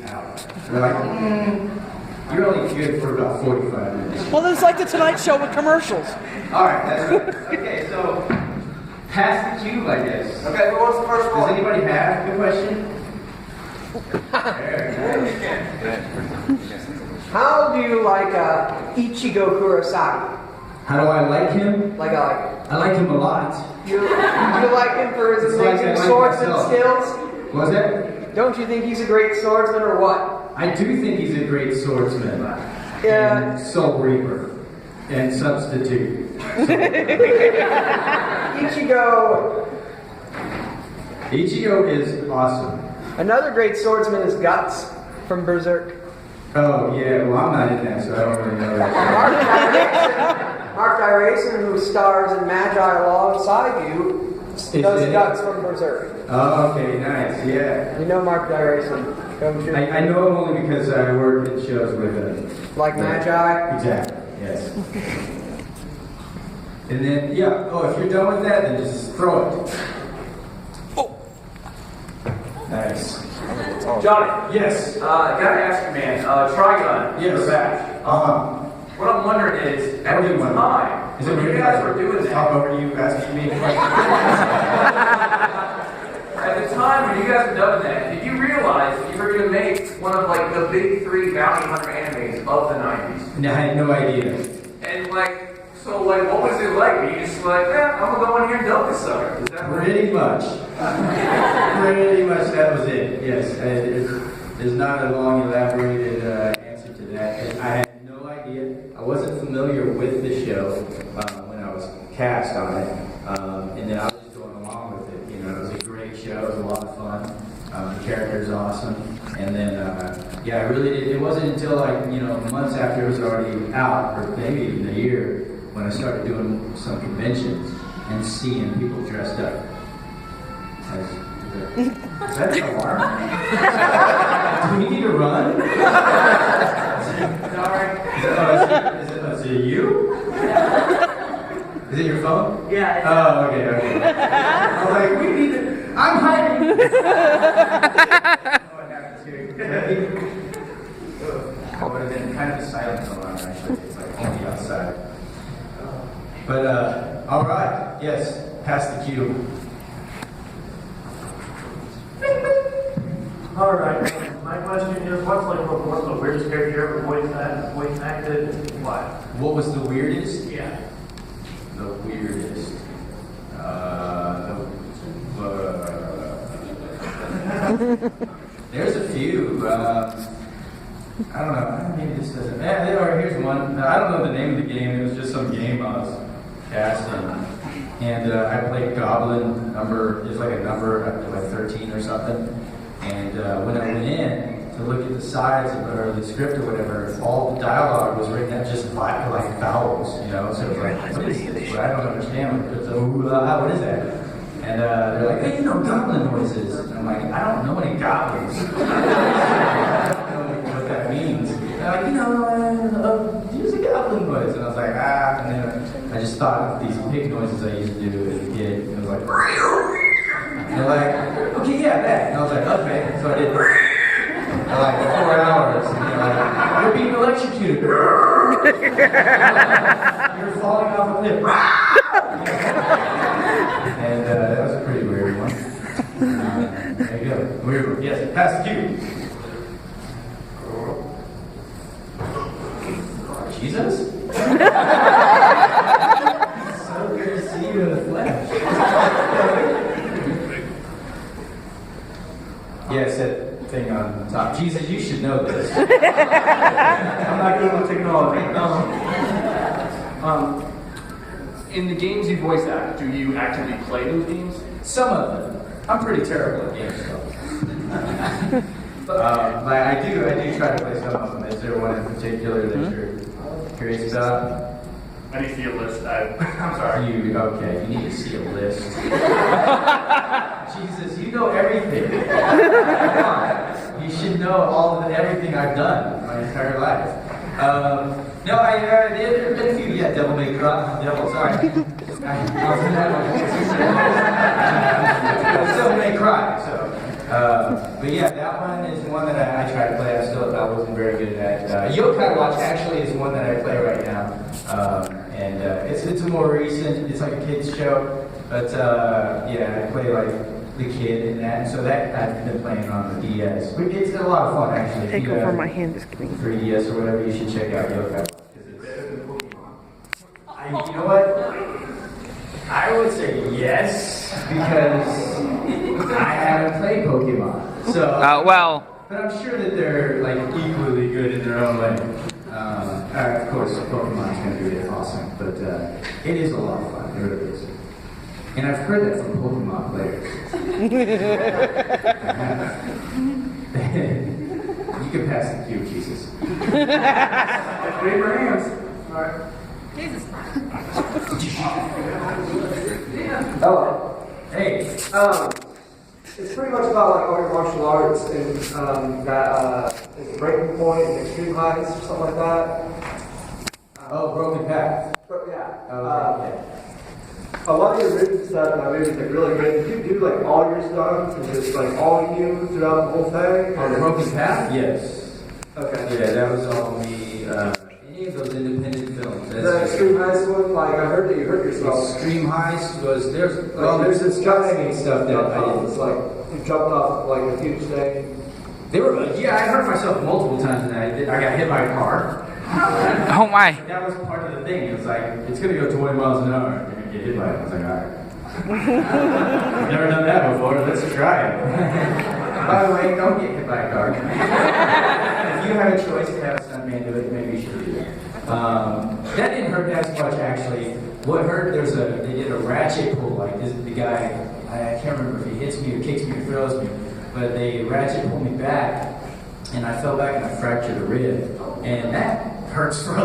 out. They're like, you're only good for about 45 minutes. Well, it's like the Tonight Show with commercials. All right, that's right. Okay, so pass the cube, I guess. Okay, who wants the first Does one? anybody have a question? How do you like Ichigo Kurosaki? How do I like him? Like I like him a lot. you like him for his It's like amazing I like swordsman myself. skills? What's that? Don't you think he's a great swordsman or what? I do think he's a great swordsman. Yeah. And soul reaper. And substitute. Ichigo. Ichigo is awesome. Another great swordsman is Guts from Berserk. Oh, yeah, well, I'm not in that, so I don't really know that. Mark Dyrason, who stars in Magi alongside you, does it? Guts from Berserk. Oh, okay, nice, yeah. You know Mark Dyrason, don't you? I know him only because I work at shows with him. Like Magi? Exactly, yes. And then, yeah, oh, if you're done with that, then just throw it. Oh! Nice. Johnny, Yes. gotta ask you, man. Trigun, Yes. your badge. What I'm wondering is, at the time, Is it when you weird guys if I were doing talk that, over you asking me questions? at the time when you guys were doing that, did you realize you were gonna make one of like the big three bounty hunter animes of the 90s? No, I had no idea. And like, so like, what was it like? Were you just like, I'm gonna go in here and dump this sucker? Is that right? Pretty much. Pretty much that was it, yes. There's not a long, elaborated answer to that. I had no idea. I wasn't familiar with the show when I was cast on it. And then I was just going along with it. You know, it was a great show. It was a lot of fun. The character's awesome. And then, yeah, I really did. It wasn't until like, months after it was already out, or maybe even a year, when I started doing some conventions and seeing people dressed up. Is that an alarm? Do we need to run? Sorry. Is it you? Is it your phone? Yeah. Oh, okay. I was like, we need to. I'm hiding. Oh, it happens here. That would have been kind of a silent alarm, actually. It's like only outside. But, all right. Yes, pass the cue. All right. My question is, what's the weirdest character you ever voice acted? Why? What was the weirdest? Yeah. The weirdest. There's a few. I don't know. Maybe this doesn't. Yeah, there are. Here's one. I don't know the name of the game. It was just some game I was casting, and I played Goblin number. There's like a number up to like 13 or something. And when I went in to look at the sides or the script or whatever, all the dialogue was written out just like vowels, So it was like, what is this? But I don't understand. What is that? And they're like, hey, goblin noises. And I'm like, I don't know any goblins. I don't know what that means. And they're like, use a goblin noise. And I was like, And then I just thought of these pig noises I used to do as a kid. And it was like, and they're like, okay, yeah, that. And I was like, okay. So I did for like 4 hours. And they're like, you're being electrocuted. You're falling off a cliff. And that was a pretty weird one. There you go. Weird one. Yes, pass the cue. Jesus? So good to see you in the flesh. Yes, that thing on top. Jesus, you should know this. I'm not good with technology. In the games you voice act, do you actively play those games? Some of them. I'm pretty terrible at games, though. But I do try to play some of them. Is there one in particular that you're curious about? I need to see a list. I'm sorry. You need to see a list. Jesus, you know everything. Come on. You should know everything I've done my entire life. No, there have been a few. Yeah, Devil May Cry. Sorry. Devil May Cry. So, But yeah, that one is one that I try to play. I wasn't very good at. Yokai Watch actually is one that I play right now, and it's a more recent. It's like a kids show, but yeah, I play like the kid in that. So that I've been playing on the DS. It's a lot of fun actually. Take over my hand is getting 3DS or whatever, you should check out Yokai Watch. You know what? I would say yes, because I haven't played Pokemon. So, well, but I'm sure that they're like equally good in their own way. Of course, Pokemon is going to be awesome, but it is a lot of fun. It really is. And I've heard that from Pokemon players. You can pass the cue, Jesus. Wave your hands. All right. Hello. Hey. It's pretty much about like all your martial arts and that is breaking point and extreme heights or something like that. Oh, Broken Path. But yeah. Okay. A lot of your written stuff now is like really good. Did you do like all your stunts and just like all you throughout the whole thing? On Broken Path? Yes. Okay. Yeah, that was all me. Any of those independent films. The extreme heist one, like I heard that you hurt yourself. Extreme Heist was there's this skydiving stuff that I It's did. like you jumped off like a huge thing. They were yeah, I hurt myself multiple times, and I got hit by a car. oh my. That was part of the thing. It was like it's gonna go 20 miles an hour. You're gonna get hit by it. I was like, all right. I've never done that before. Let's try it. By the way, don't get hit by a car. If you have a choice to have a stuntman do it, maybe you should do that. That didn't hurt as much actually. What hurt? They did a ratchet pull. Like the guy, I can't remember if he hits me or kicks me or throws me, but they ratchet pulled me back, and I fell back and I fractured a rib, and that hurts for a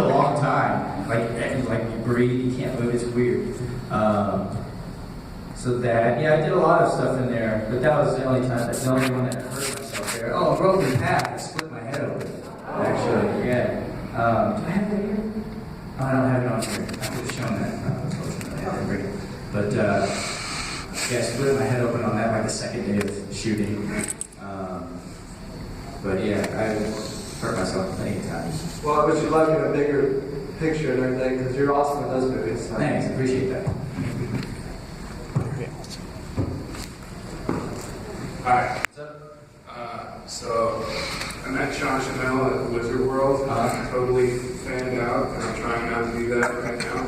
like you breathe, you can't move. It's weird. So that I did a lot of stuff in there, but that was the only one that hurt myself there. Oh, Broken Path, I split my head open. Actually, yeah. Do I have that here? Oh, I don't have it on here. I could have shown that. Unfortunately, I didn't bring it. But I split my head open on that like the second day of shooting. But yeah, I hurt myself many times. Well, I wish you luck in a bigger picture and everything because you're awesome in those movies. Thanks, I appreciate that. Hi. So I met Sean Chanel at Wizard World. I totally fanned out, and I'm trying not to do that right now.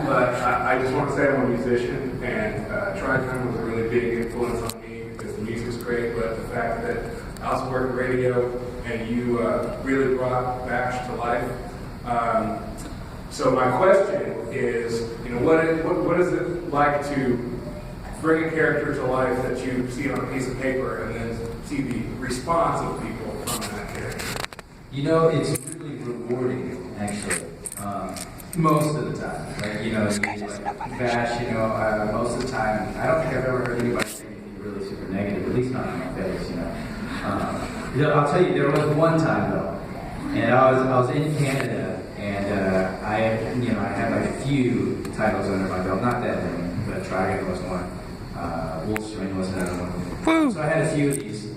But I just want to say I'm a musician, and Tri-Time was a really big influence on me because the music's great, but the fact that I also work in radio, and you really brought Bash to life. So my question is, what is it like to bring a character to life that you see on a piece of paper and then see the response of people from that character? It's really rewarding, actually. Most of the time. Bash, most of the time, I don't think I've ever heard anybody say anything really super negative, at least not in my face, I'll tell you, there was one time though, and I was in Canada, and I had like a few titles under my belt, not that many, but Trigon was one. Wolfstring was another one. So I had a few of these,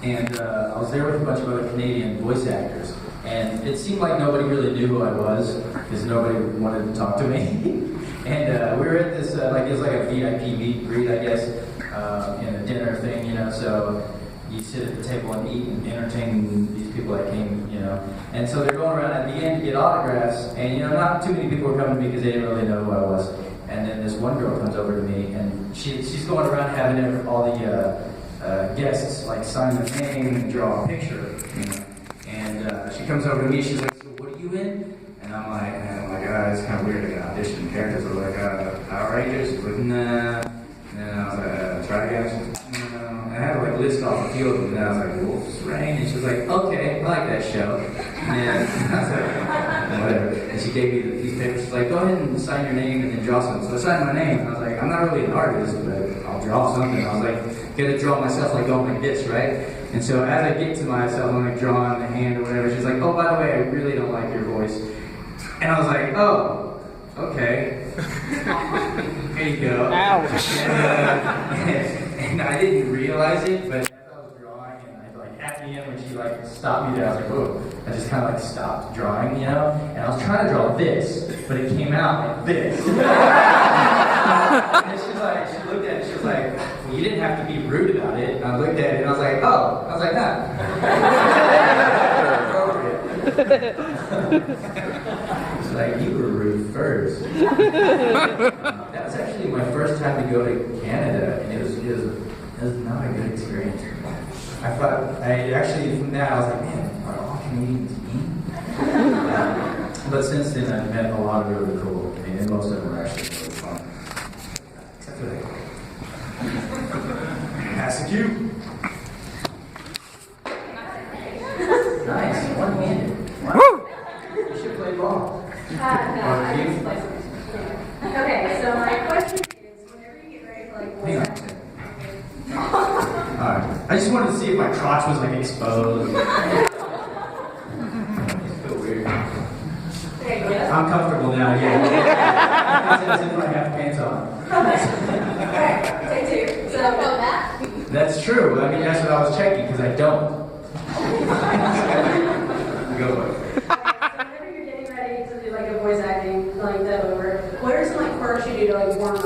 and I was there with a bunch of other Canadian voice actors, and it seemed like nobody really knew who I was because nobody wanted to talk to me. And we were at this it was like a VIP meet and greet, I guess, in a dinner thing, So you sit at the table and eat and entertain these people that came, And so they're going around at the end to get autographs, and not too many people were coming to me because they didn't really know who I was. And then this one girl comes over to me, and she's going around having all the guests sign their name and draw a picture, And she comes over to me, she's like, "So what are you in?" And I'm like, it's kind of weird to audition characters. I was like, Power Rangers. She's like, nah. And then I was like, Try Guys. No. And I had to list off a few of them, and I was like, Wolf's Rain. And she was like, okay, I like that show. And I was like, whatever. And she gave me these papers. She's like, go ahead and sign your name and then draw something. So I signed my name. And I was like, I'm not really an artist, but I'll draw something. I was like, gotta draw myself going like this, right? And so as I get to myself, I'm drawing the hand or whatever. She's like, oh, by the way, I really don't like your voice. And I was like, oh, okay. Here you go. Ouch. and I didn't realize it, but as I was drawing, and I like at the end when she like stopped me there, I was like, whoa. I just kind of like stopped drawing, you know, and I was trying to draw this, but it came out like this. And she's like, she looked at it, she was like, well, you didn't have to be rude about it. And I looked at it, and I was like, oh. I was like, nah. She's like, you were rude first. That was actually my first time to go to Canada, and it was not a good experience. I thought, from that, I was like, man, are all Canadians mean? But since then, I've met a lot of really cool Canadians, and most of them are actually really fun. Except for that. Pass the cue. Nice, one-handed. Wow. Woo! You should play ball. No, I just play some. Okay, so my question is, whenever you get ready for like Hang on a second. Alright. I just wanted to see if my crotch was like exposed. It's so weird. There you go. I'm comfortable now, yeah. It's as if I have pants on. Alright, take two. So go back. That's true. I mean, that's what I was checking, because I don't. Go away. Whenever you're getting ready to do like a voice acting, like that over, what are some like quirks you do to like warm up?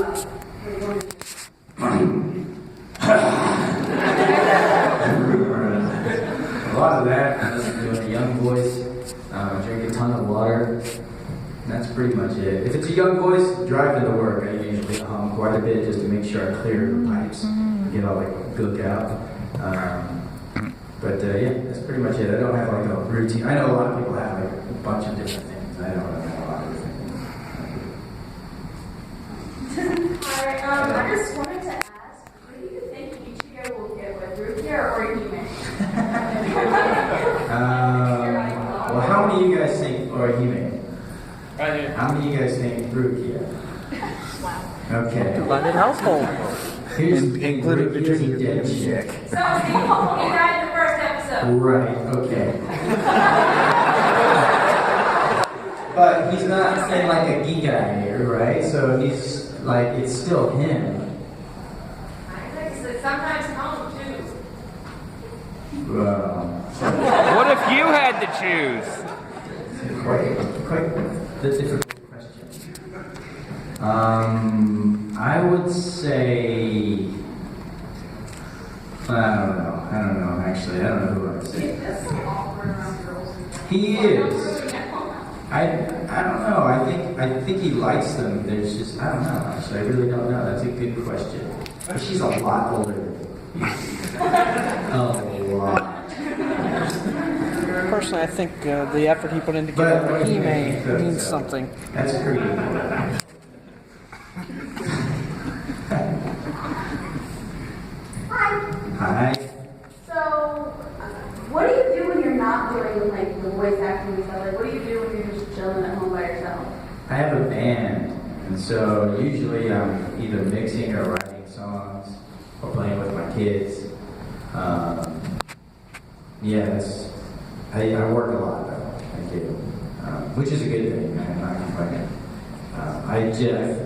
A lot of that, I listen to a young voice, drink a ton of water. That's pretty much it. If it's a young voice, driving to work, I usually hum quite a bit just to make sure I clear the pipes, get all like gook out. But yeah, that's pretty much it. I don't have like a routine. I know a lot of people have like a bunch of different things. I don't have a lot of different things. Alright, I just wanted to ask, what do you think Ichigo will get with root beer or He-Man? Well, how many of you guys think, or He-Man? Right here. How many of you guys think Rukia? Okay. Blended household. Here's the thing, Rukia's a dead chick. So, he died in the first episode. Right, okay. But he's not in like a geek guy here, right? So he's like, it's still him. Sometimes home too. What if you had to choose? Quite the difficult question. I would say, I don't know, actually. I don't know who I would say. That's so awkward around girls. He is. I don't know. I think he likes them. There's just, I don't know, actually. I really don't know. That's a good question. But she's a lot older than me. A lot. Personally, I think the effort he put into getting the He-Man means something. That's pretty good. Hi. So, what do you do when you're not doing like the voice acting and stuff? Like, what do you do when you're just chilling at home by yourself? I have a band, and so usually I'm either mixing or writing songs or playing with my kids. I work a lot though. I do, which is a good thing. I'm not complaining. I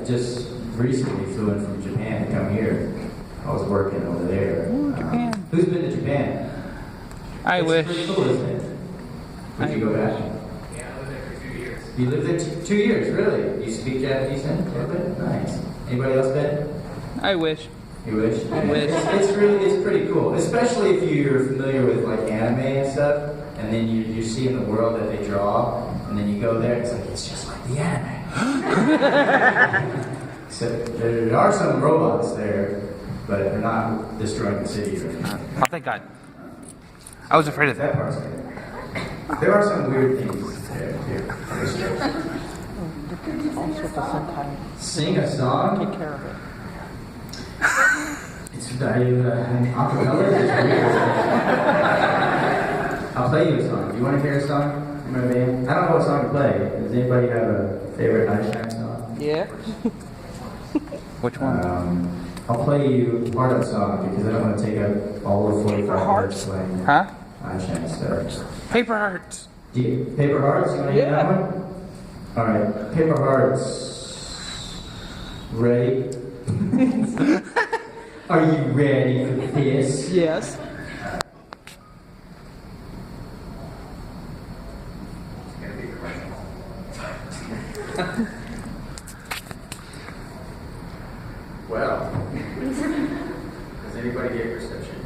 just recently flew in from Japan to come here. I was working over there. Japan. Who's been to Japan? I It's wish. pretty cool, isn't it? Would you go back? Yeah, I lived there for 2 years. You lived there 2 years, really? You speak Japanese then? A little bit? Nice. Anybody else been? I wish. You wish? I wish. It's pretty cool, especially if you're familiar with like anime and stuff, and then you see in the world that they draw, and then you go there, it's like it's just like the anime. So there are some robots there, but they're not destroying the city or anything. Oh, thank God. I was afraid of that. That part's good. There are some weird things there too. Also, at the same time, Sing a song. take care of it. It's an acapella. It's weird. I'll play you a song. Do you want to hear a song from my band? I don't know what song to play. Does anybody have a favorite Einstein song? Yeah. Which one? I'll play you part of the song because I don't want to take up all the 45 minutes playing Huh? Einstein stuff. Paper Hearts. Paper Hearts? You want to hear that one? All right. Paper Hearts. Ready? Are you ready for this? Yes. Well, does anybody get perception?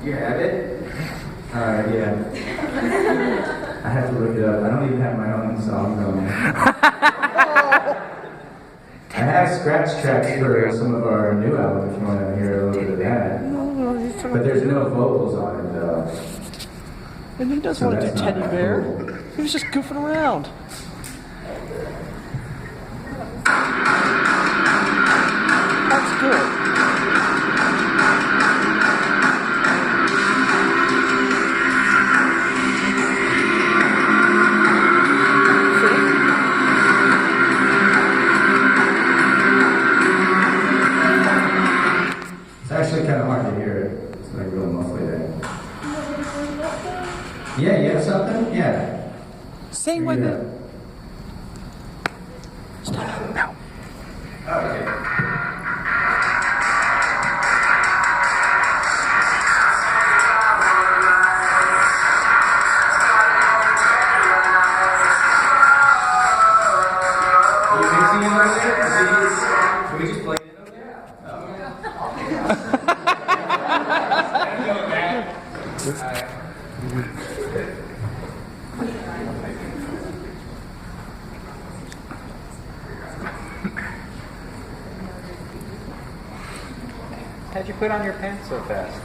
You have it? Alright, yeah. I have to look it up. I don't even have my own songs on there. I have scratch tracks for some of our new album if you want to hear a little bit of that. But there's no vocals on it though. And he doesn't So want to do that's not teddy that bear. cool. He was just goofing around. That's good. It's actually kind of hard to hear it. It's like real muffly there. Yeah, you have something? Yeah. Sing Here with you it. go. No. Okay. You mixing it over there? Can we just play it over there? How'd you put on your pants so fast?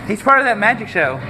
He's part of that magic show.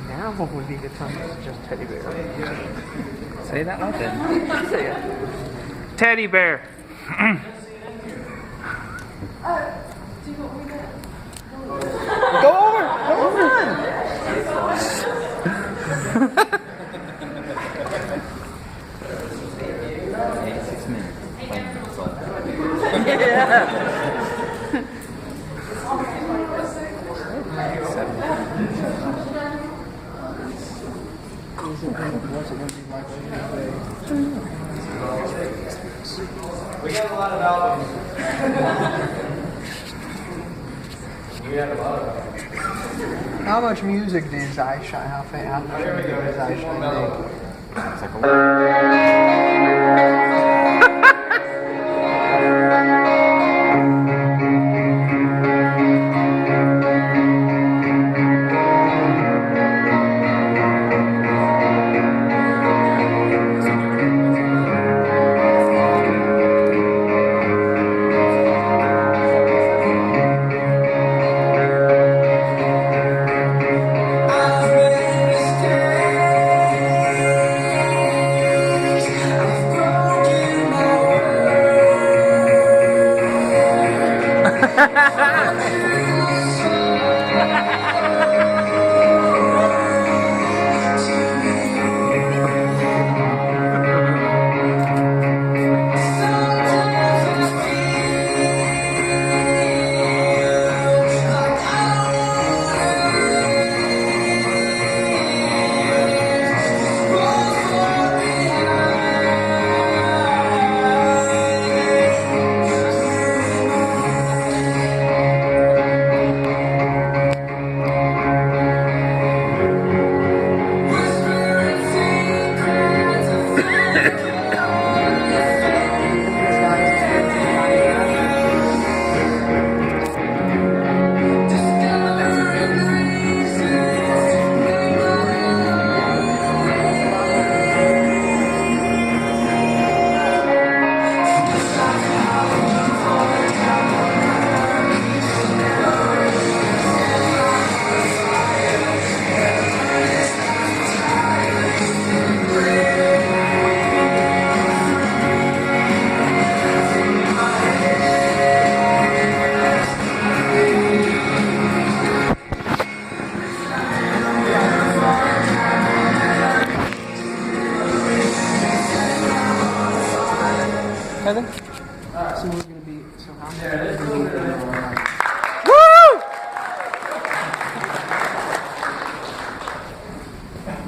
Now would be the time to just teddy bear. Say that loud then. Say it. Teddy bear. Go over! Go over! We got a lot of albums. We had a lot of albums. How much music does Einstein? How much Here we music go. does Einstein make? Heather? So we're gonna be how many? Woo!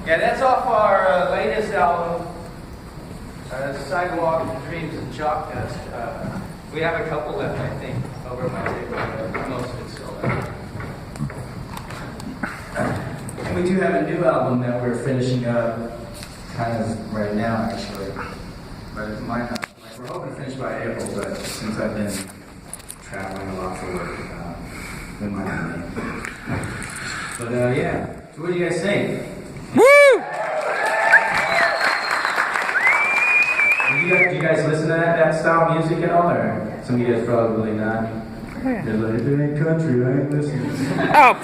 Yeah, that's off our latest album, Sidewalk Dreams and Chalk Dust. We have a couple left, I think, over my table, but most of it's sold out. And we do have a new album that we're finishing up kind of right now, actually. But it might not. Like, we're hoping to finish by April, but since I've been traveling a lot for work, it might not be. But yeah. So what do you guys think? Woo! Do you guys listen to that style of music at all, or some of you guys probably not? They're like, if it ain't country, I ain't listening. Oh!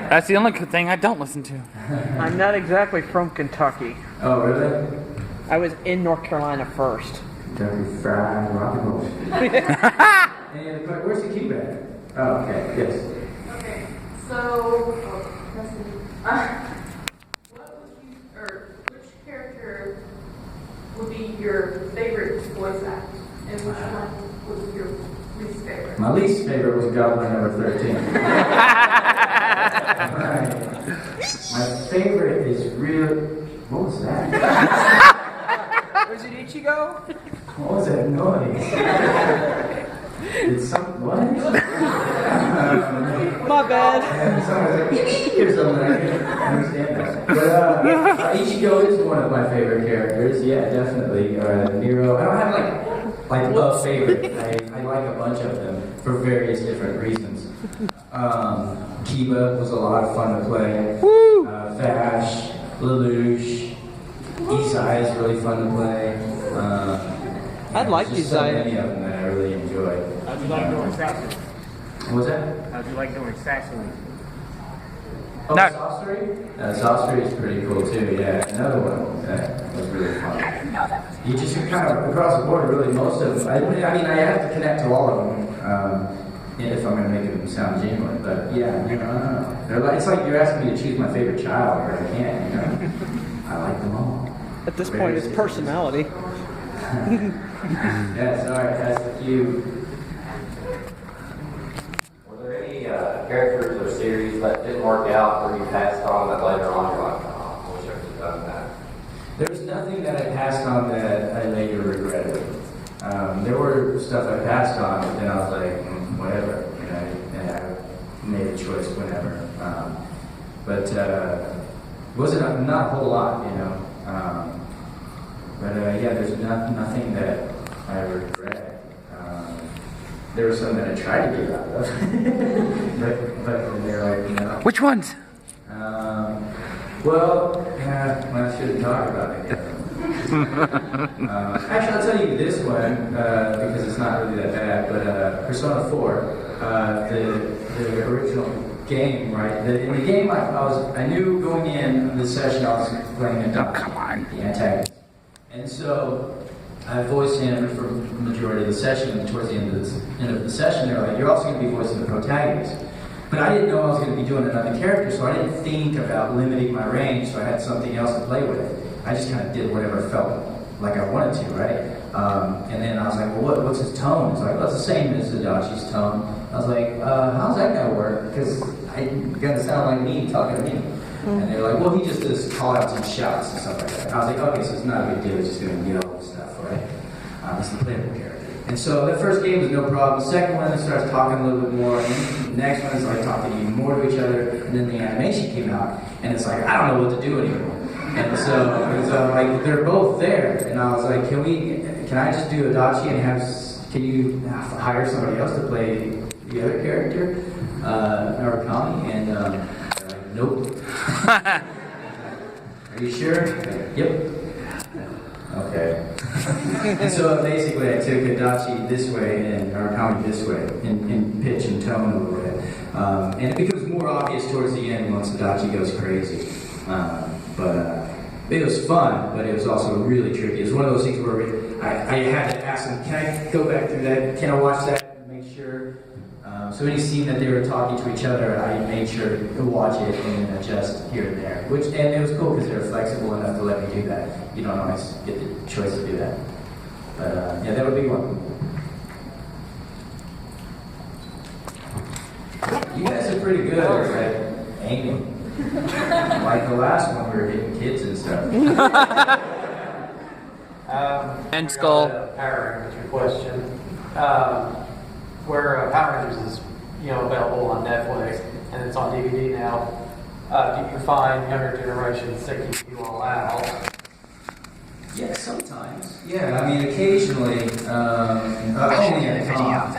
That's the only thing I don't listen to. I'm not exactly from Kentucky. Oh, really? I was in North Carolina first. Kentucky Fried Rock and Roll. And where's the keypad? Oh, okay, yes. Okay, so, what would you, or which character would be your favorite voice act, and which one would be your least favorite? My least favorite was Goblin number 13. Right. My favorite is real. What was that? Was it Ichigo? What was that noise? Did some what? My bad. And someone was like, or something. I didn't understand that. But Ichigo is one of my favorite characters. Yeah, definitely. Nero. I don't have like a favorite. I like a bunch of them for various different reasons. Kiba was a lot of fun to play. Vash, Lelouch, Isai is really fun to play. I'd like there's just so Isai. many of them that I really enjoy. How'd you like doing Sassy? What was that? How'd you like doing Sassy? Oh, No. Sorcery? Sorcery is pretty cool too, yeah. Another one that was really fun. You just kind of, across the board, really, most of them. I mean, I have to connect to all of them if I'm going to make them sound genuine. But yeah, I don't know. They're like, it's like you're asking me to choose my favorite child, but I can't, I like them all. At this point, it's personality. Yes, all right, that's the cue. Were there any characters or series that didn't work out where you passed on that later on you're like, oh, I wish I could have done that? There's nothing that I passed on that I later regretted. There were stuff I passed on, but then I was like, whatever, and I made a choice whenever. But wasn't not a whole lot, But yeah, there's nothing that I regret. There were some that I tried to get out of, but they're like, Which ones? Well, I shouldn't talk about it yet. Actually, I'll tell you this one because it's not really that bad. But Persona 4, the original game, right? In the game, I knew going in the session I was playing a dog, the antagonist, and so I voiced him for the majority of the session. And towards the end of the session, they're like, "You're also going to be voicing the protagonist." But I didn't know I was going to be doing another character, so I didn't think about limiting my range, so I had something else to play with. I just kind of did whatever felt like I wanted to, right? And then I was like, well, what's his tone? It's like, well, it's the same as Adachi's tone. I was like, how's that going to work? Because I'm going to sound like me talking to me. And they're like, well, he just does call-outs and shouts and stuff like that. I was like, okay, so it's not a big deal, it's just going to yell and stuff, right? It's the playable character. And so that first game was no problem. The second one, it starts talking a little bit more. And then the next one is like talking even more to each other. And then the animation came out, and it's like, I don't know what to do anymore. And so like they're both there, and I was like, can I just do Adachi and can you hire somebody else to play the other character, Narukami? And they're like, nope. Are you sure? Like, yep. Okay. And so basically I took Adachi this way and Narukami this way in pitch and tone a little bit. And it becomes more obvious towards the end once Adachi goes crazy. But it was fun, but it was also really tricky. It was one of those things where I had to ask them, can I go back through that? Can I watch that and make sure? So any scene that they were talking to each other, I made sure to watch it and adjust here and there. And it was cool because they were flexible enough to let me do that. You don't always get the choice to do that. But yeah, that would be one. You guys are pretty good at aiming. Like the last one, we were hitting kids and stuff. And Skull. Power Rangers question. Where Power Rangers is, available on Netflix and it's on DVD now. Do you find younger generations sticking you all out? Yeah, sometimes. Yeah, I mean, occasionally. Only at a con.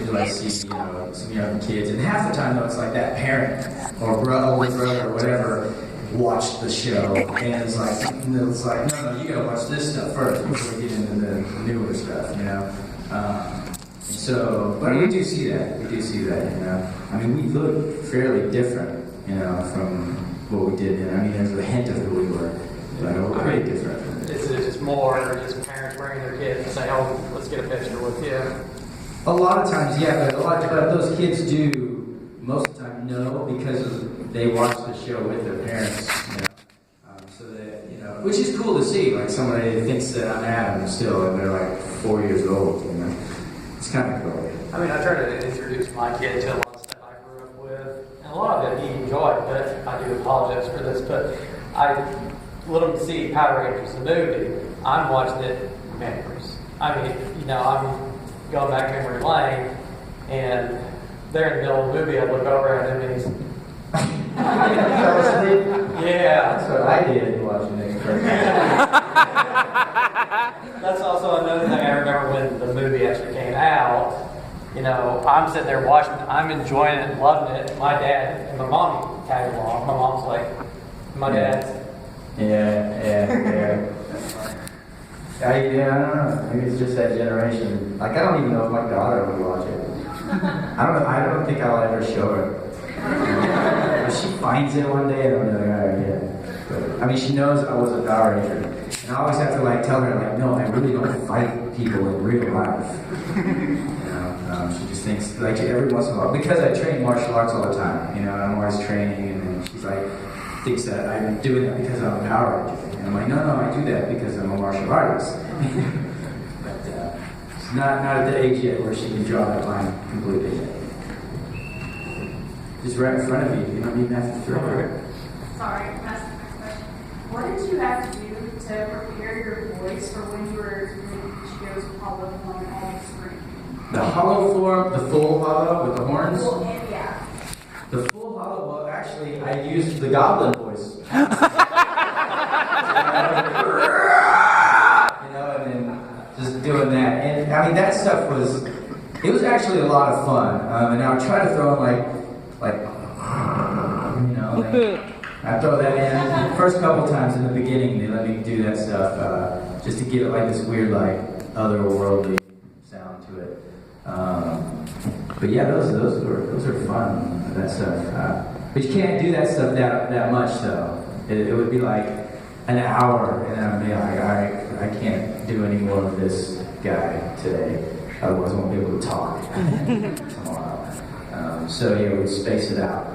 Do I see, some young kids, and half the time though, it's like that parent or older brother or whatever watched the show, and it's like, no, you gotta watch this stuff first before we get into the newer stuff, So, but we do see that. I mean, we look fairly different, from what we did. I mean, there's a hint of who we were, but we're pretty different. Is it just more just parents bringing their kids and say, "Oh, let's get a picture with you"? A lot of times, yeah, but those kids do most of the time know because they watch the show with their parents, so that which is cool to see. Like somebody thinks that I'm Adam still, and they're like 4 years old. It's kind of cool. I mean, I try to introduce my kid to a lot of stuff I grew up with, and a lot of it he enjoyed. But I do apologize for this, but I let him see Power Rangers the movie. I'm watching it memories. I mean, I'm going back memory lane, and there in the middle of the movie, I look over at him and he's yeah. That's what I did watching it. That's also another thing I remember when the movie actually came out. I'm sitting there watching it, I'm enjoying it, loving it. My dad and my mom tagged along. My mom's like, my dad's. Yeah. I don't know. Maybe it's just that generation. Like, I don't even know if my daughter would watch it. I don't think I'll ever show her. If she finds it one day, I'll be like, alright, yeah. But, I mean, she knows I was a Power Ranger. And I always have to, tell her, no, I really don't fight people in real life. She just thinks, every once in a while, because I train martial arts all the time, I'm always training, and then she's thinks that I'm doing that because I'm a Power Ranger. And I'm like, no, I do that because I'm a martial artist. But she's not at the age yet where she can draw that line completely yet. Just right in front of you, you don't even have to throw her. Sorry, that's the next question. What did you have to do to prepare your voice for when you were doing Ichigo's hollow form on the screen? The hollow form, the full hollow with the horns? Well, yeah. The full hollow, well, actually, I used the goblin voice. And then just doing that. And I mean, that stuff it was actually a lot of fun. And I would try to throw in I throw that in. The first couple times in the beginning, they let me do that stuff just to give it this weird, otherworldly sound to it. But yeah, those are fun. That stuff. But you can't do that stuff that much though. It would be an hour, and I'd be like, all right, I can't do any more of this guy today. Otherwise, I won't be able to talk tomorrow. So yeah, we'd space it out.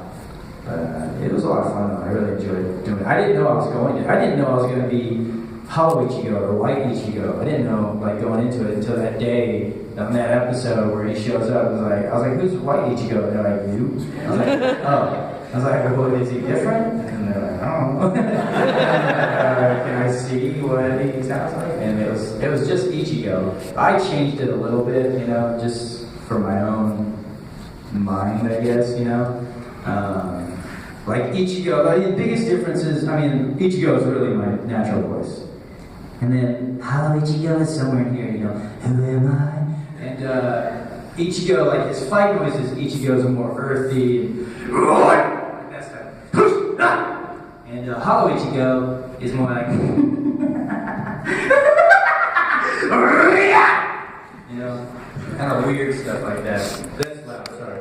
It was a lot of fun though. I really enjoyed doing it. I didn't know I was going to be Hollow Ichigo or White Ichigo. I didn't know going into it until that day on that episode where he shows up. I was like, who's White Ichigo? And they're like, you? I was like, oh. I was like, well, is he different? And they're like, I don't know. Can I see what he sounds like? And it was just Ichigo. I changed it a little bit, just for my own mind, I guess, Ichigo, the biggest difference is, Ichigo is really my natural voice. And then, Hello Ichigo is somewhere in here, who am I? And Ichigo, his fight noises, Ichigo's are more earthy, and that's and Hollow Ichigo is more kind of weird stuff like that. That's loud, sorry.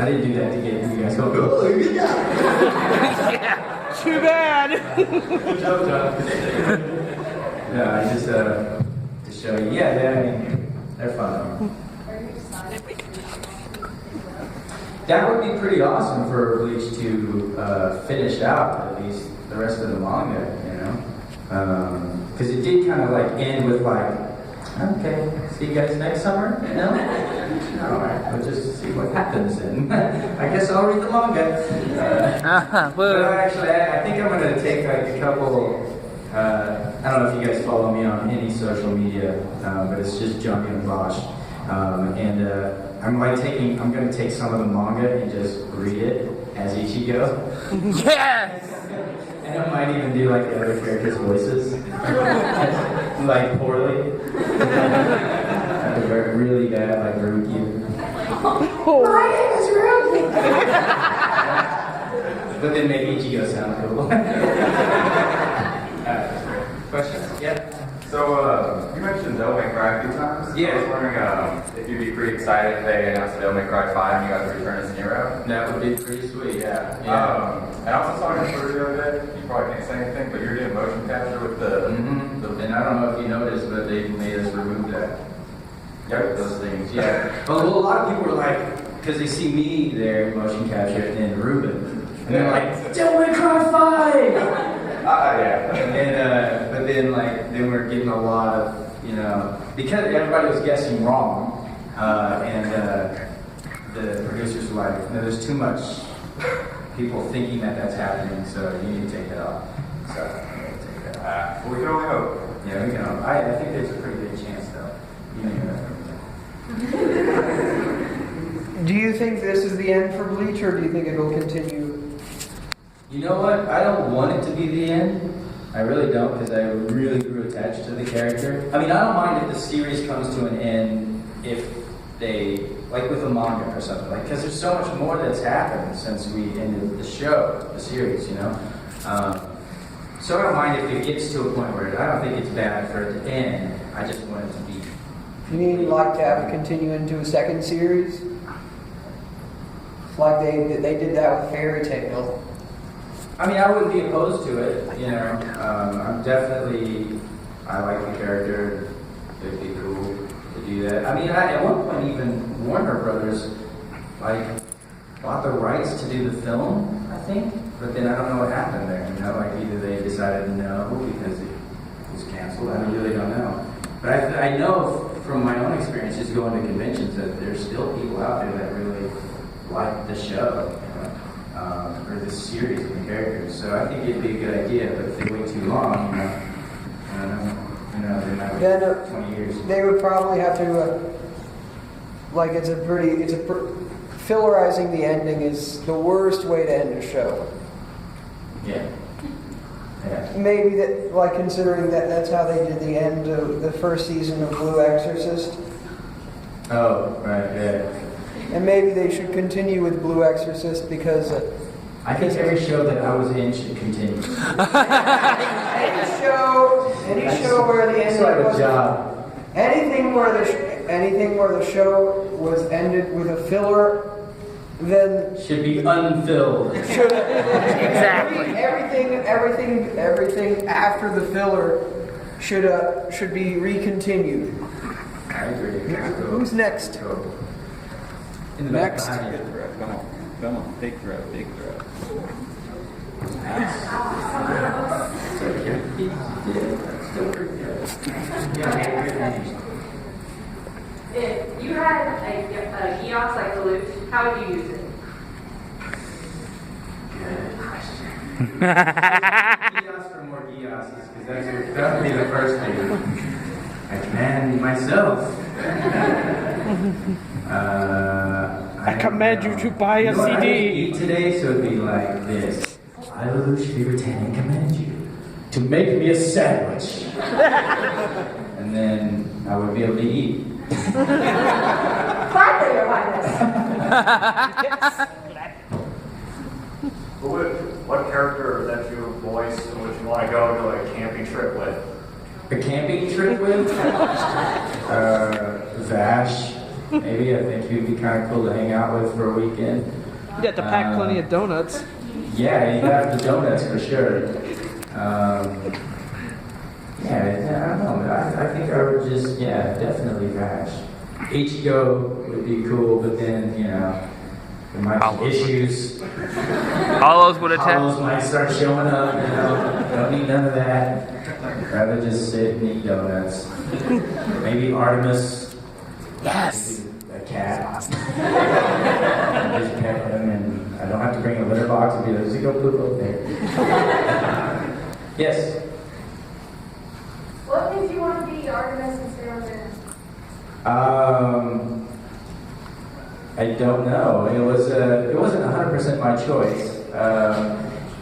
I didn't do that to get you guys go. Yeah, too bad. Good job, John. No, I just to show you. Yeah, they're fun. Are you excited? That would be pretty awesome for Bleach to finish out at least the rest of the manga, you know? Because it did kind of like end with like, okay, see you guys next summer? No? Alright, we'll just see what happens then. I guess I'll read the manga. But actually, I think I'm going to take like a couple, I don't know if you guys follow me on any social media, but it's just Yong Bosch. I'm going to take some of the manga and just read it as Ichigo. Yes! And I might even do like the other characters' voices, like poorly. Really bad, like Ruki. My name is Ruki. But then make Ichigo sound cool. Question? Yeah. So, you mentioned Devil May Cry a few times. Yeah. I was wondering if you'd be pretty excited if they announced Devil May Cry 5 and you got to return as Nero. That would be pretty sweet, yeah. And I also saw your story the other day. You probably can't say anything, but you're doing motion capture with the... And I don't know if you noticed, but they made us remove that. Yep, those things, yeah. Well, a lot of people were like, because they see me there in motion capture and Ruben. And they're like, Devil May Cry 5! Yeah. But then we're getting a lot of, you know, because everybody was guessing wrong, the producers were like, no, there's too much people thinking that that's happening, so you need to take it off. So I'm going to take that off. We can only hope. Yeah, we can. I think there's a pretty good chance, though. Do you think this is the end for Bleach, or do you think it will continue? You know what? I don't want it to be the end. I really don't, because I really grew attached to the character. I mean, I don't mind if the series comes to an end if they, like with a manga or something, like, because there's so much more that's happened since we ended the show, the series, you know? So I don't mind if it gets to a point where I don't think it's bad for it to end. I just want it to be. You mean you'd like to have it continue into a second series? Like they did that with Fairy Tail. I mean, I wouldn't be opposed to it, you know. I like the character. It'd be cool to do that. I mean, at one point, even Warner Brothers, bought the rights to do the film, I think. But then I don't know what happened there, you know. Like, either they decided no because it was canceled. I really don't know. But I know from my own experiences going to conventions that there's still people out there that really like the show. Or this series of characters, so I think it'd be a good idea. But if they wait too long, I don't know, they might wait 20 years. They would probably have to, fillarizing the ending is the worst way to end a show. Yeah. Maybe that, considering that that's how they did the end of the first season of Blue Exorcist. Oh, right, yeah. And maybe they should continue with Blue Exorcist because... I think every show that I was in should continue. any show where the ending like a was... job. Anything where the show was ended with a filler, then... Should be unfilled. Exactly. Everything after the filler should be recontinued. I agree. Who's next? In the back Next. behind you. Come on, big throw. If you had a kiosk like Bleach, how would you use it? Good question. Kiosks for more kiosks, because that would be the first thing. I command myself. I command you to buy a CD. I didn't eat today, so it'd be like this. I, Lelouch Libertanian, command you to make me a sandwich. And then I would be able to eat. Finally, Your Highness. What character that you voice would you want to go to a camping trip with? A camping trip with? Vash. Maybe. I think he'd be kind of cool to hang out with for a weekend. You got to pack plenty of donuts. Yeah, you have the donuts for sure. I don't know. I think I would just, definitely Vash. Ichigo would be cool, but then, There might be issues. Hollows would attack. Hollows might start showing up, you know. Don't need none of that. Rather just sit and eat donuts. Maybe Artemis. Yes. A cat. Just pet him, and I don't have to bring a litter box and be like, just go poop over there. Yes. What made you want to be Artemis and stay on there? I don't know. It wasn't 100% my choice.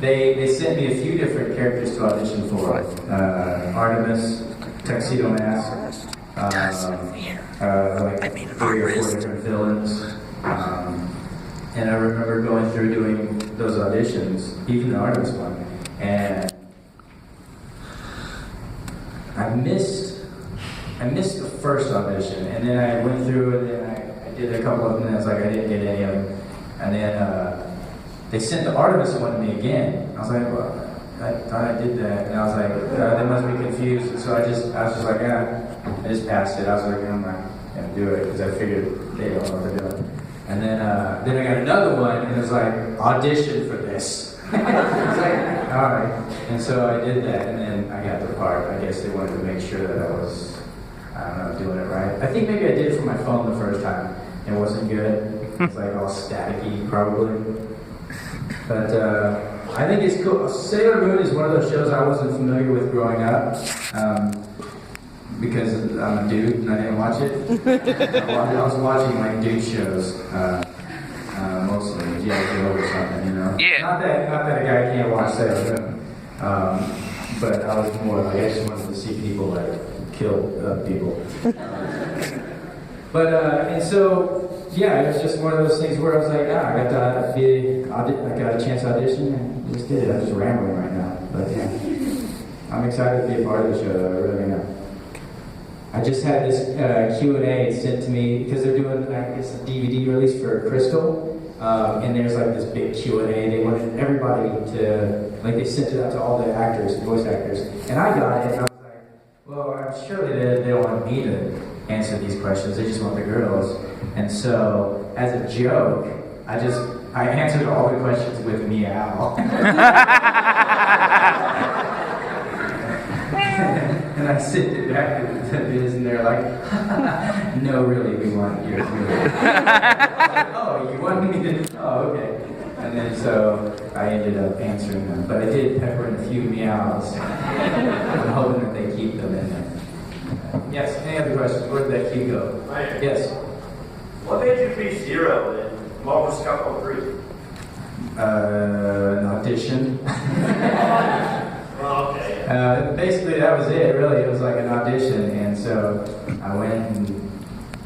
They sent me a few different characters to audition for. Artemis, Tuxedo Mask, like 3 or 4 different villains. And I remember going through doing those auditions, even the Artemis one, and I missed the first audition, and then I went through and then I did a couple of them, and I was like, I didn't get any of them. And then they sent the Artemis one to me again. I was like, well, I thought I did that. And I was like, they must be confused. And so I was just like, I just passed it. I was like, I'm not going to do it, because I figured they don't know what they're doing. And then I got another one, and it was like, audition for this. I was like, all right. And so I did that, and then I got the part. I guess they wanted to make sure that I was, I don't know, doing it right. I think maybe I did it from my phone the first time. It wasn't good. It's like all staticky, probably. But I think it's cool. Sailor Moon is one of those shows I wasn't familiar with growing up. Because I'm a dude and I didn't watch it. I was watching like dude shows. Mostly G.I. Joe or something, you know? Yeah. Not that a guy can't watch Sailor Moon. But I was more like, I just wanted to see people like kill people. And so, yeah, it was just one of those things where I was like, I got a chance to audition and just did it. I'm just rambling right now. But yeah, I'm excited to be a part of the show, I really am. I just had this Q&A sent to me because they're doing, I guess, a DVD release for Crystal. And there's like this big Q&A. They wanted everybody to, like, they sent it out to all the actors, voice actors. And I got it, and I was like, well, surely they don't want me to answer these questions. They just want the girls. And so, as a joke, I answered all the questions with meow. And I sent it back to Biz, and they're like, no, really, we want yours. Really. Oh, you want me to? Oh, okay. And then so I ended up answering them. But I did pepper in a few meows. I'm hoping that they keep them in there. Yes, any other questions? Where did that cue go? Right. Yes? What made you be Zero in Marvel Scout 3? An audition. Oh, okay. Basically, that was it, really. It was like an audition. And so I went and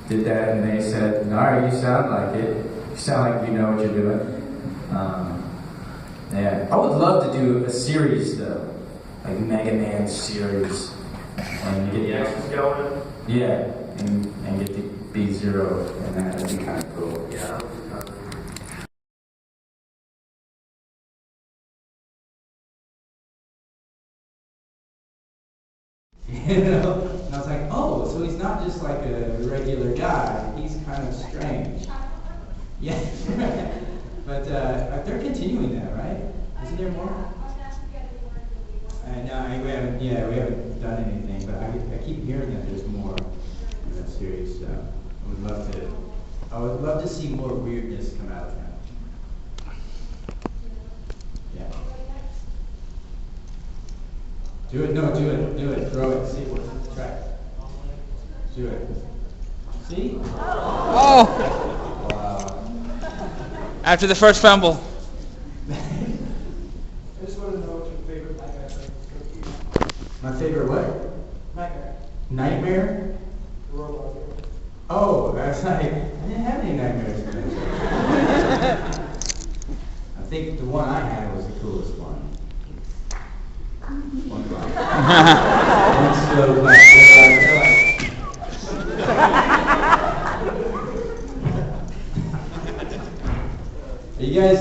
did that, and they said, all right, you sound like it. You sound like you know what you're doing. Yeah. I would love to do a series, though. Like Mega Man series. And you get Going? yeah, and get to be Zero, and that would be kind of cool. Yeah. You know? And I was like, oh, so he's not just like a regular guy. He's kind of strange. Yeah. But they're continuing that, right? Isn't there more? No, we haven't done anything, but I keep hearing that there's more in that series. So I would love to see more weirdness come out of that. Yeah. Do it, throw it, see what's try it. Do it. See? Oh! Wow. After the first fumble. I just want to know what your favorite nightmare is. My favorite what? Nightmare. Nightmare? The robot. Oh, that's like, I didn't have any nightmares. I think the one I had was the coolest one. One block. One slow clap. Are you guys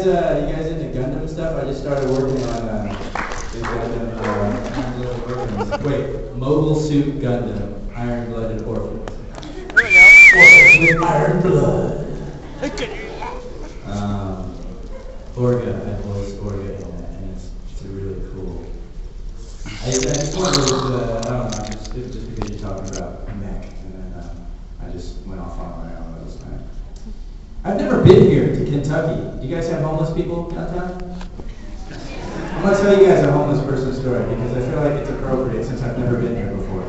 into Gundam stuff? I just started working on the Gundam. Wait, Mobile Suit Gundam, Iron Blooded Orphans. Orphans with Iron Blood. Orga, I voiced Orga in that, and it's really cool. I just wanted to, I don't know, just because you're talking about mech, and then I just went off on my own last night. I've never been here to Kentucky. Do you guys have homeless people downtown? I'm going to tell you guys a homeless person story because I feel like it's appropriate since I've never been here before.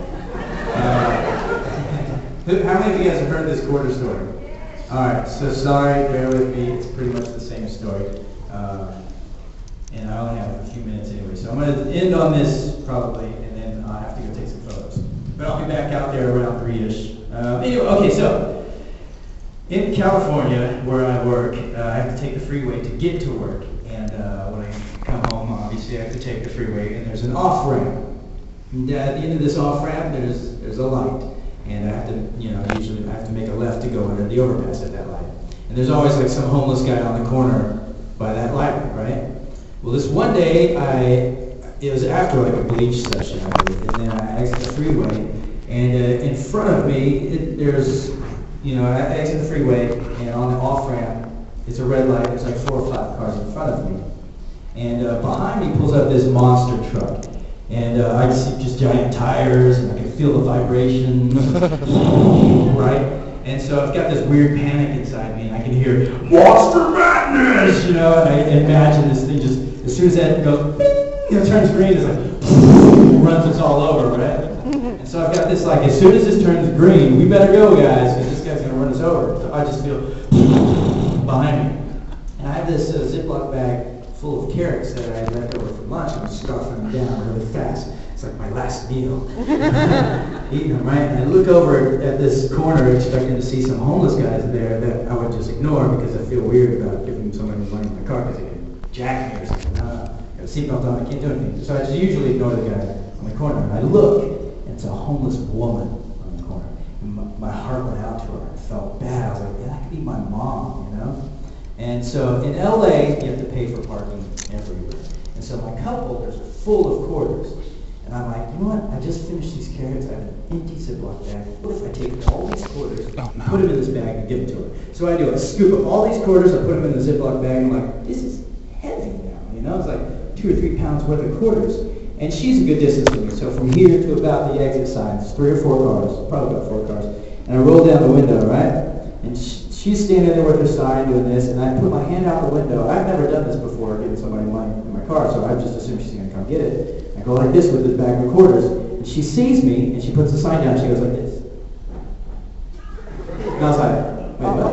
How many of you guys have heard this quarter story? All right, so sorry, bear with me. It's pretty much the same story. And I only have a few minutes anyway, so I'm going to end on this probably, and then I have to go take some photos. But I'll be back out there around 3-ish. Anyway, okay, so in California, where I work, I have to take the freeway to get to work. And when I come home, obviously I have to take the freeway, and there's an off-ramp. And at the end of this off-ramp, there's a light. And I have to, usually I have to make a left to go under the overpass at that light. And there's always like some homeless guy on the corner by that light, right? Well, this one day, it was after like a Bleach session, I believe, and then I exit the freeway, and in front of me, there's, I exit the freeway, and on the off-ramp, it's a red light, there's like 4 or 5 cars in front of me. And behind me pulls up this monster truck. And I see just giant tires, and I can feel the vibration, right? And so I've got this weird panic inside me, and I can hear, Monster Madness! And I imagine this thing just, as soon as that goes, turns green, it's like, runs us all over, right? And so I've got this, like, as soon as this turns green, we better go, guys, because this guy's going to run us over. So I just feel behind me. And I have this Ziploc bag full of carrots that I had left over from lunch, and I'm stuffing them down really fast. It's like my last meal. Eating them, right? And I look over at this corner expecting to see some homeless guys there that I would just ignore because I feel weird about giving somebody money in my car because they can jack me or something. No, got a seatbelt on, I can't do anything. So I just usually ignore the guy on the corner. And I look, and it's a homeless woman on the corner. And my heart went out to her. I felt bad. I was like, yeah, that could be my mom, And so in LA, you have to pay for parking everywhere. And so my cup holders are full of quarters. And I'm like, you know what? I just finished these carrots. I have an empty Ziploc bag. What if I take all these quarters, put them in this bag, and give them to her? So I do. I scoop up all these quarters. I put them in the Ziploc bag. And I'm like, this is heavy now. It's like 2 or 3 pounds worth of quarters. And she's a good distance from me. So from here to about the exit sign, it's 3 or 4 cars, probably about 4 cars. And I roll down the window, right? And she's standing there with her sign doing this, and I put my hand out the window. I've never done this before, giving somebody money in my car, so I just assumed she's going to come get it. I go like this with this bag of quarters, and she sees me, and she puts the sign down, and she goes like this. And I was like, wait, what?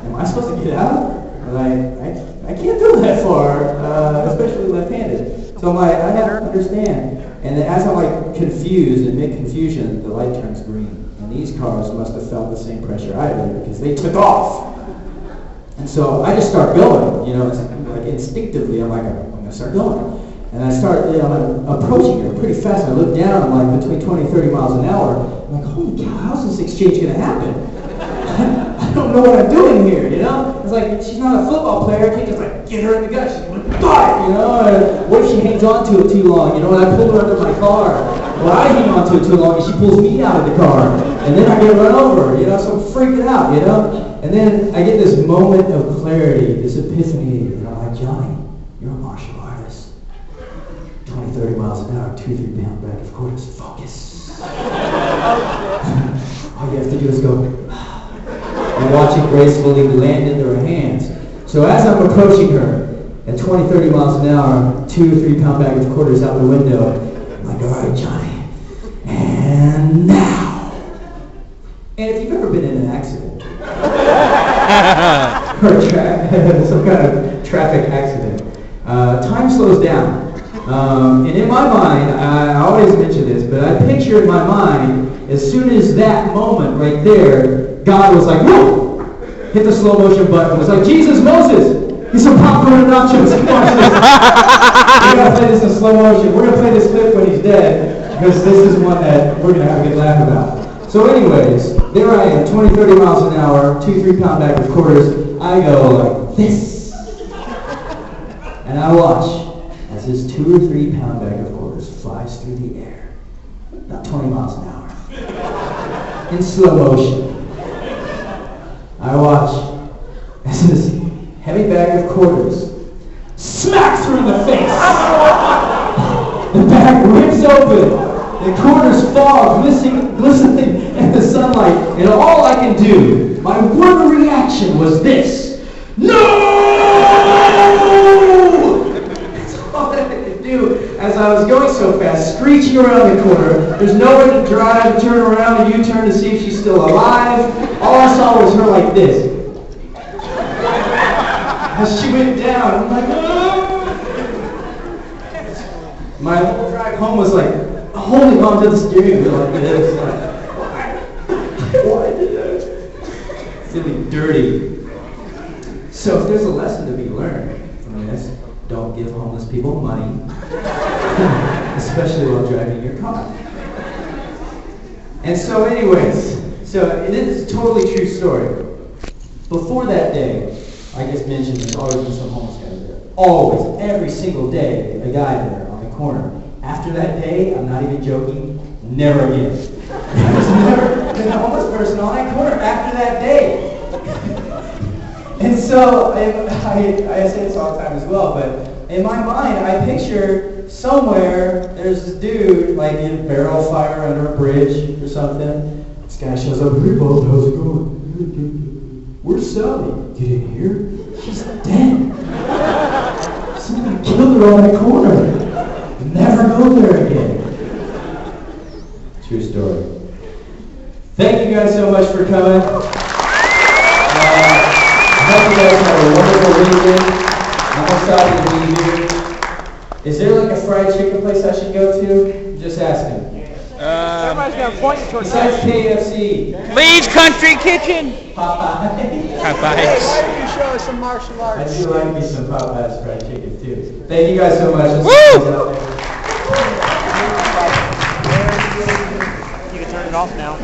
Am I supposed to get out? I can't do that far, especially left-handed. So I'm like, I don't understand. And then as I'm like confused, in mid-confusion, the light turns green. And these cars must have felt the same pressure I did because they took off. And so I just start going, it's like instinctively, I'm like, I'm going to start going. And I start, I'm approaching her pretty fast. I look down, I'm like between 20 and 30 miles an hour. I'm like, holy cow, how's this exchange going to happen? I don't know what I'm doing here, It's like, she's not a football player. I can't just like get her in the gut. She's going to die, What if she hangs on to it too long, and I pull her under my car? Well, I hang on to it too long, and she pulls me out of the car. And then I get run over, so I'm freaking out, And then I get this moment of clarity, this epiphany, and I'm like, Johnny, you're a martial artist. 20, 30 miles an hour, 2, 3 pound bag of quarters, focus. All you have to do is go, and watch it gracefully land into her hands. So as I'm approaching her, at 20, 30 miles an hour, 2 or 3 pound bag of quarters out the window, I'm like, all right, Johnny, and now. And if you've ever been in an accident, or some kind of traffic accident, time slows down. And in my mind, I always mention this, but I picture in my mind, as soon as that moment right there, God was like, whoa! Hit the slow motion button. It was like, Jesus, Moses, get some popcorn and nachos. Watch this. We're going to play this in slow motion. We're going to play this clip when he's dead, because this is one that we're going to have a good laugh about. So anyways, there I am, 20, 30 miles an hour, 2, 3 pound bag of quarters. I go like this. And I watch as this 2 or 3 pound bag of quarters flies through the air. About 20 miles an hour. In slow motion. I watch as this heavy bag bag of quarters, smacks her in the face. The bag rips open. The quarters fall, glistening in the sunlight, and all I can do, my one reaction was this: no! That's all I could do as I was going so fast, screeching around the corner. There's nowhere to drive, turn around, and U-turn to see if she's still alive. All I saw was her like this. As she went down, I'm like, oh! My whole drive home was like, holding on to the steering wheel like this. Why did that? Feeling dirty. So if there's a lesson to be learned from this, don't give homeless people money, especially while driving your car. And so anyways, it is a totally true story. Before that day, I just mentioned there's always been some homeless guys there. Always, every single day, a guy there on the corner. After that day, I'm not even joking, never again. There's never been a homeless person on that corner after that day. And so, I say this all the time as well, but in my mind, I picture somewhere there's this dude, like in a barrel fire under a bridge or something. This guy shows up, hey Bob, how's it going? Where's Sally? Get in here. She's dead. Somebody killed her on that corner. Never go there again. True story. Thank you guys so much for coming. I hope you guys have a wonderful weekend. I'm excited to be here. Is there like a fried chicken place I should go to? Just asking. Everybody's going to point you towards Besides KFC. Bleach Country Kitchen. Popeyes. Popeyes. Why don't you show us some martial I arts? do like me some Popeyes fried chicken too. Thank you guys so much. Woo! You can turn it off now.